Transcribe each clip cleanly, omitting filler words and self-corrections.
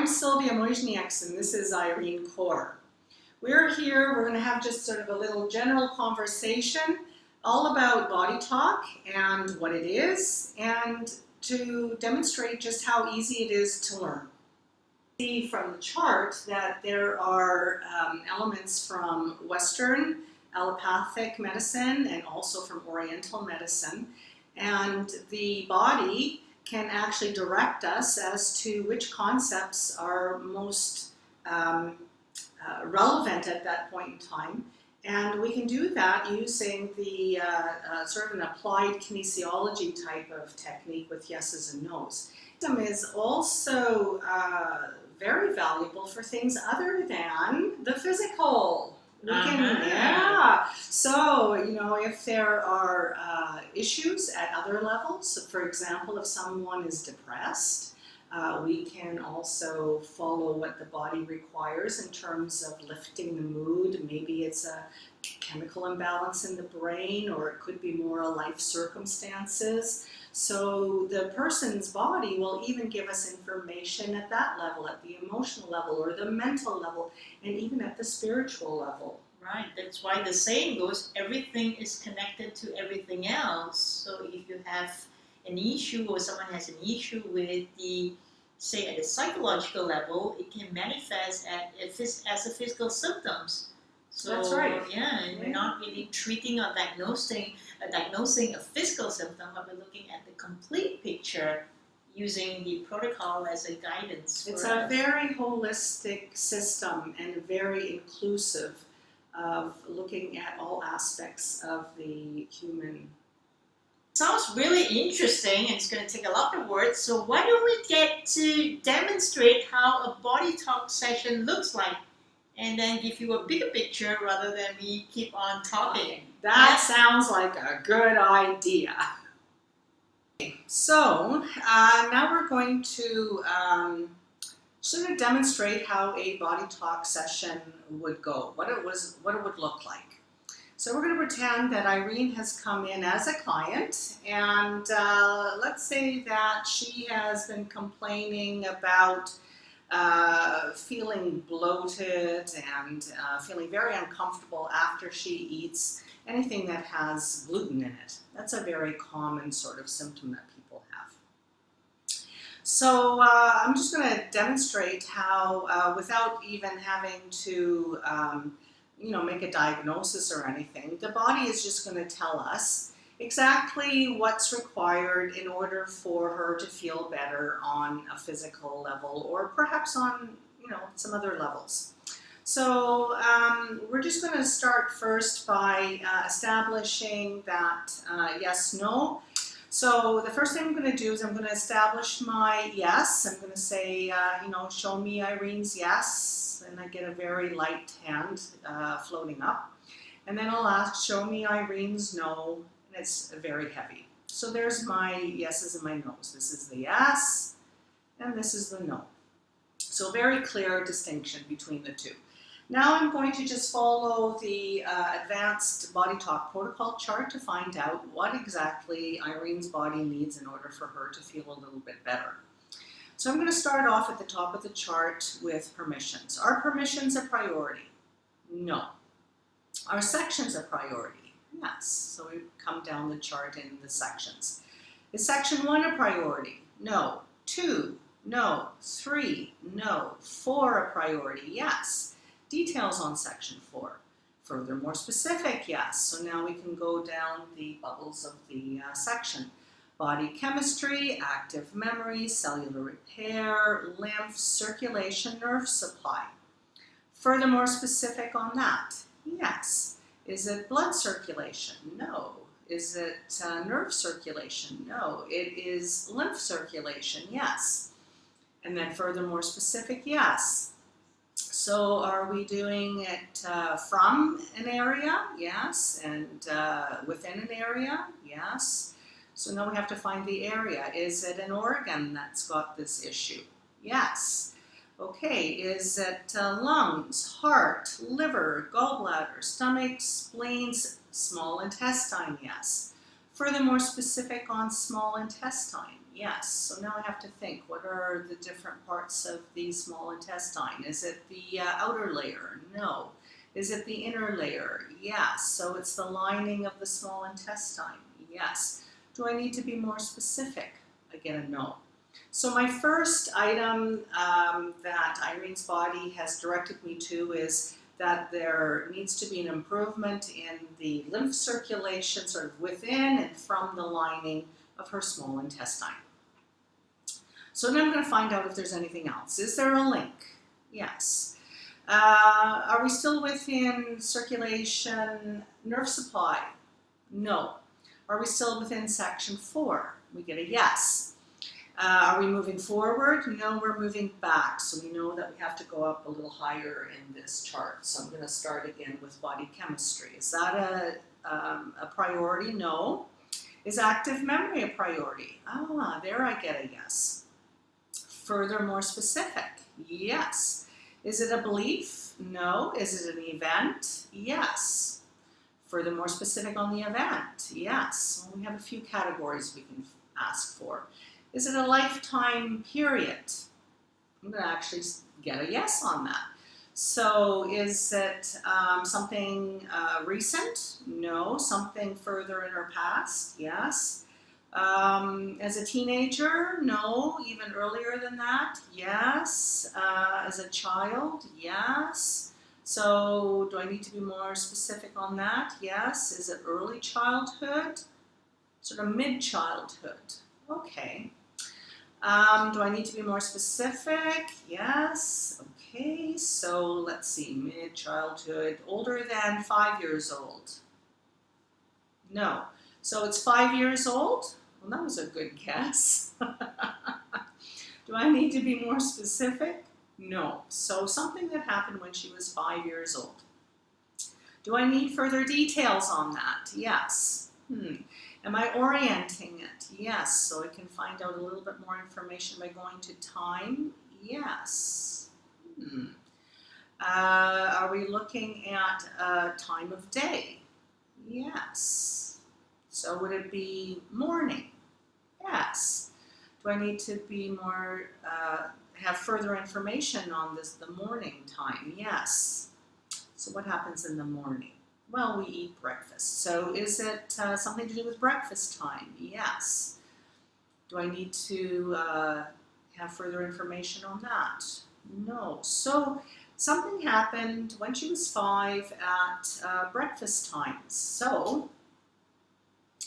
Sylvia Mojnieks, and this is Irene Kaur. We're here, we're going to have just sort of a little general conversation all about body talk and what it is, and to demonstrate just how easy it is to learn. See from the chart that there are elements from Western allopathic medicine and also from Oriental medicine, and the body can actually direct us as to which concepts are most relevant at that point in time. And we can do that using the sort of an applied kinesiology type of technique with yeses and nos. System is also very valuable for things other than the physical. We can, yeah. So, you know, if there are issues at other levels, so for example, if someone is depressed, we can also follow what the body requires in terms of lifting the mood. Maybe it's a chemical imbalance in the brain, or it could be more life circumstances. So the person's body will even give us information at that level, at the emotional level or the mental level, and even at the spiritual level. Right, that's why the saying goes, everything is connected to everything else. So if you have an issue or someone has an issue with the, say at a psychological level, it can manifest as a physical symptoms. So, that's right. Yeah, and we're not really treating or diagnosing a physical symptom, but we're looking at the complete picture using the protocol as a guidance. It's a very holistic system and very inclusive of looking at all aspects of the human. Sounds really interesting. It's going to take a lot of words. So why don't we get to demonstrate how a body talk session looks like, and then give you a bigger picture rather than we keep on talking. That sounds like a good idea. So now we're going to sort of demonstrate how a body talk session would go, what it would look like. So we're going to pretend that Irene has come in as a client, and let's say that she has been complaining about feeling bloated and feeling very uncomfortable after she eats anything that has gluten in it. That's a very common sort of symptom that people have. So I'm just going to demonstrate how, without even having to make a diagnosis or anything, the body is just going to tell us exactly what's required in order for her to feel better on a physical level, or perhaps on some other levels. So we're just going to start first by establishing that yes, no. So the first thing I'm going to do is I'm going to establish my yes. I'm going to say, show me Irene's yes, and I get a very light hand floating up. And then I'll ask, show me Irene's no, and it's very heavy. So there's my yeses and my nos. This is the yes, and this is the no. So very clear distinction between the two. Now I'm going to just follow the advanced body talk protocol chart to find out what exactly Irene's body needs in order for her to feel a little bit better. So I'm going to start off at the top of the chart with permissions. Are permissions a priority? No. Are sections a priority? Yes. So we come down the chart in the sections. Is section 1 a priority? No. 2? No. 3? No. 4 a priority? Yes. Details on section 4. Further, more specific? Yes. So now we can go down the bubbles of the section. Body chemistry, active memory, cellular repair, lymph, circulation, nerve supply. Further, more specific on that? Yes. Is it blood circulation? No. Is it nerve circulation? No. It is lymph circulation? Yes. And then further, more specific? Yes. So are we doing it from an area? Yes. And within an area? Yes. So now we have to find the area. Is it an organ that's got this issue? Yes. Okay, is it lungs, heart, liver, gallbladder, stomach, spleens, small intestine? Yes. Furthermore, specific on small intestine? Yes. So now I have to think, what are the different parts of the small intestine? Is it the outer layer? No. Is it the inner layer? Yes. So it's the lining of the small intestine? Yes. Do I need to be more specific? Again, a no. So my first item that Irene's body has directed me to is that there needs to be an improvement in the lymph circulation sort of within and from the lining of her small intestine. So now I'm going to find out if there's anything else. Is there a link? Yes. Are we still within circulation nerve supply? No. Are we still within section 4? We get a yes. Are we moving forward? No, we're moving back. So we know that we have to go up a little higher in this chart. So I'm going to start again with body chemistry. Is that a priority? No. Is active memory a priority? Ah, there I get a yes. Further, more specific? Yes. Is it a belief? No. Is it an event? Yes. Further, more specific on the event? Yes. Well, we have a few categories we can ask for. Is it a lifetime period? I'm going to actually get a yes on that. So is it something recent? No. Something further in her past? Yes. As a teenager? No. Even earlier than that? Yes. As a child? Yes. So do I need to be more specific on that? Yes. Is it early childhood? Sort of mid-childhood? Okay. Do I need to be more specific? Yes. Okay, so let's see, mid-childhood, older than 5 years old? No. So it's 5 years old? Well, that was a good guess. Do I need to be more specific? No. So something that happened when she was 5 years old. Do I need further details on that? Yes. Am I orienting it? Yes. So I can find out a little bit more information by going to time? Yes. Are we looking at time of day? Yes. So would it be morning? Yes. Do I need to be more, have further information on the morning time? Yes. So what happens in the morning? Well, we eat breakfast. So is it something to do with breakfast time? Yes. Do I need to have further information on that? No. So something happened when she was 5 at breakfast times. So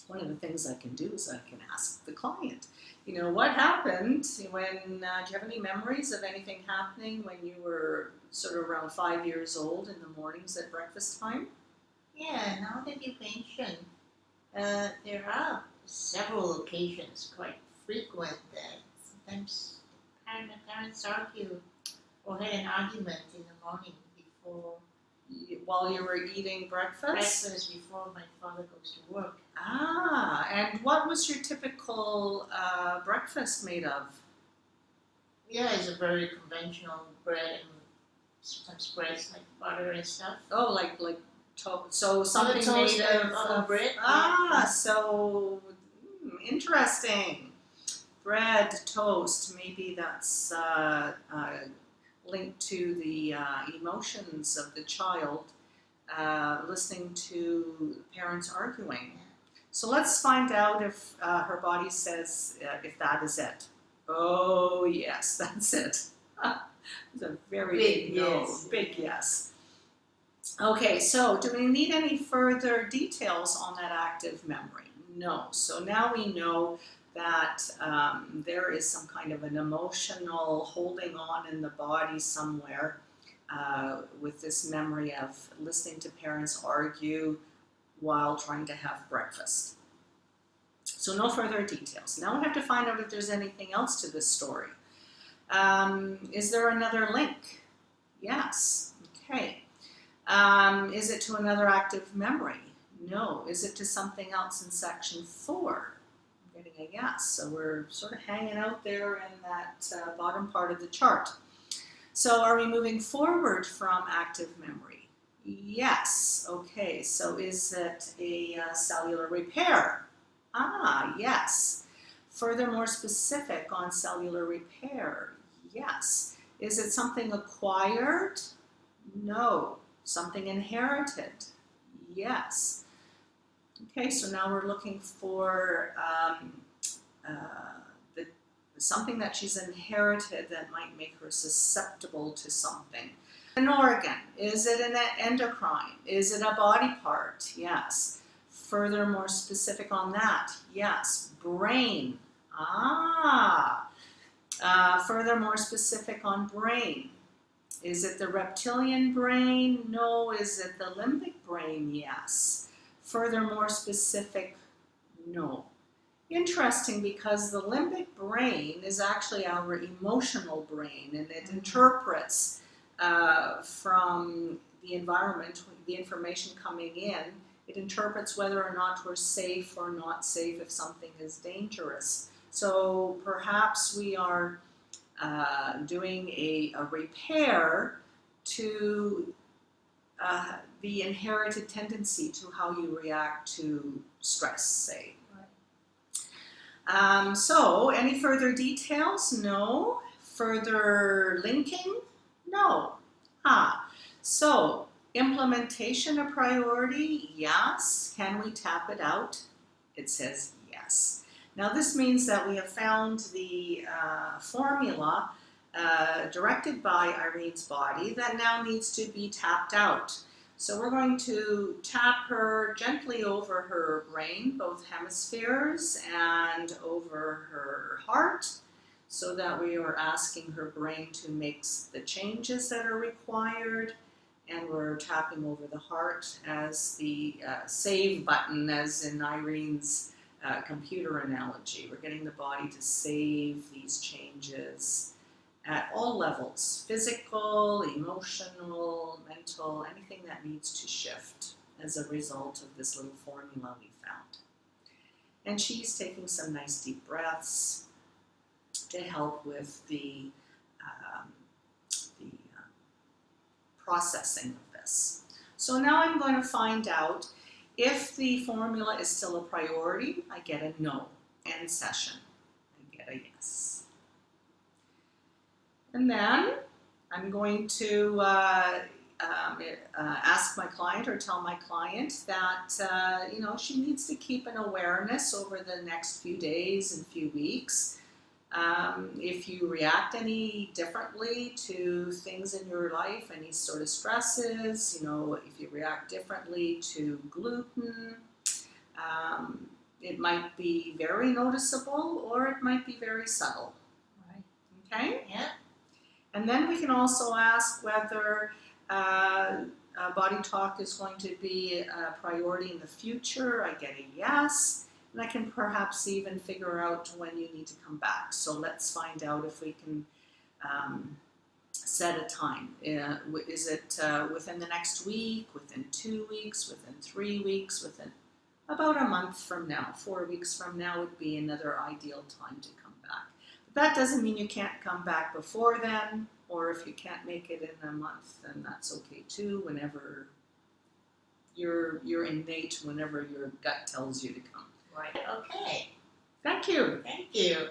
one of the things I can do is I can ask the client, what happened when, do you have any memories of anything happening when you were sort of around 5 years old in the mornings at breakfast time? Yeah, now that you mention, there are several occasions, quite frequent, that sometimes parents argue or had an argument in the morning before While you were eating breakfast? before my father goes to work. Ah, and what was your typical breakfast made of? Yeah, it's a very conventional bread and sometimes breads like butter and stuff. Oh, like so something toast made of bread. Ah, so interesting. Bread, toast. Maybe that's linked to the emotions of the child, listening to parents arguing. So let's find out if her body says if that is it. Oh yes, that's it. It's a very big no, yes. big yes. Okay, so do we need any further details on that active memory? No. So now we know that there is some kind of an emotional holding on in the body somewhere with this memory of listening to parents argue while trying to have breakfast. So no further details. Now we have to find out if there's anything else to this story. Is there another link? Yes. Okay. Is it to another active memory? No. Is it to something else in section 4? I'm getting a yes. So we're sort of hanging out there in that bottom part of the chart. So are we moving forward from active memory? Yes. Okay. So is it a cellular repair? Ah, yes. Furthermore specific on cellular repair? Yes. Is it something acquired? No. Something inherited? Yes. Okay, so now we're looking for something that she's inherited that might make her susceptible to something. An organ. Is it an endocrine? Is it a body part? Yes. Furthermore specific on that? Yes. Brain. Furthermore specific on brain. Is it the reptilian brain? No. Is it the limbic brain? Yes. Furthermore specific? No. Interesting, because the limbic brain is actually our emotional brain, and it interprets from the environment, the information coming in. It interprets whether or not we're safe or not safe, if something is dangerous. So perhaps we are doing a repair to the inherited tendency to how you react to stress, say. So, any further details? No. Further linking? No. So, implementation a priority? Yes. Can we tap it out? It says yes. Now, this means that we have found the formula directed by Irene's body that now needs to be tapped out. So we're going to tap her gently over her brain, both hemispheres, and over her heart, so that we are asking her brain to make the changes that are required, and we're tapping over the heart as the save button, as in Irene's computer analogy. We're getting the body to save these changes at all levels: physical, emotional, mental, anything that needs to shift as a result of this little formula we found. And she's taking some nice deep breaths to help with the processing of this. So now I'm going to find out if the formula is still a priority. I get a no. End session. I get a yes. And then I'm going to ask my client, or tell my client that she needs to keep an awareness over the next few days and few weeks. If you react any differently to things in your life, any sort of stresses, if you react differently to gluten, it might be very noticeable, or it might be very subtle. Right. Okay? Yeah. And then we can also ask whether BodyTalk is going to be a priority in the future. I get a yes. And I can perhaps even figure out when you need to come back. So let's find out if we can set a time. Is it within the next week, within 2 weeks, within 3 weeks, within about a month from now? 4 weeks from now would be another ideal time to come back. But that doesn't mean you can't come back before then, or if you can't make it in a month, then that's okay too, whenever you're innate, whenever your gut tells you to come. Right. Okay. Thank you. Thank you.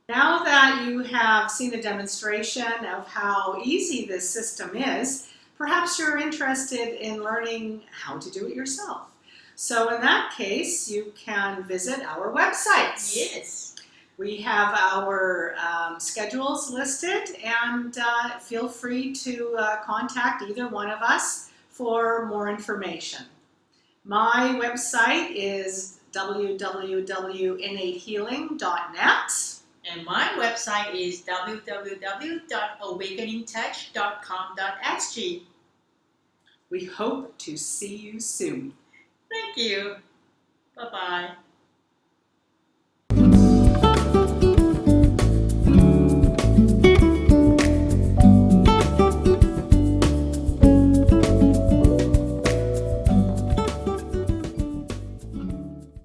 Now that you have seen a demonstration of how easy this system is, perhaps you're interested in learning how to do it yourself. So in that case, you can visit our websites. Yes. We have our schedules listed, and feel free to contact either one of us for more information. My website is www.innatehealing.net. And my website is www.awakeningtouch.com.sg. We hope to see you soon. Thank you. Bye-bye.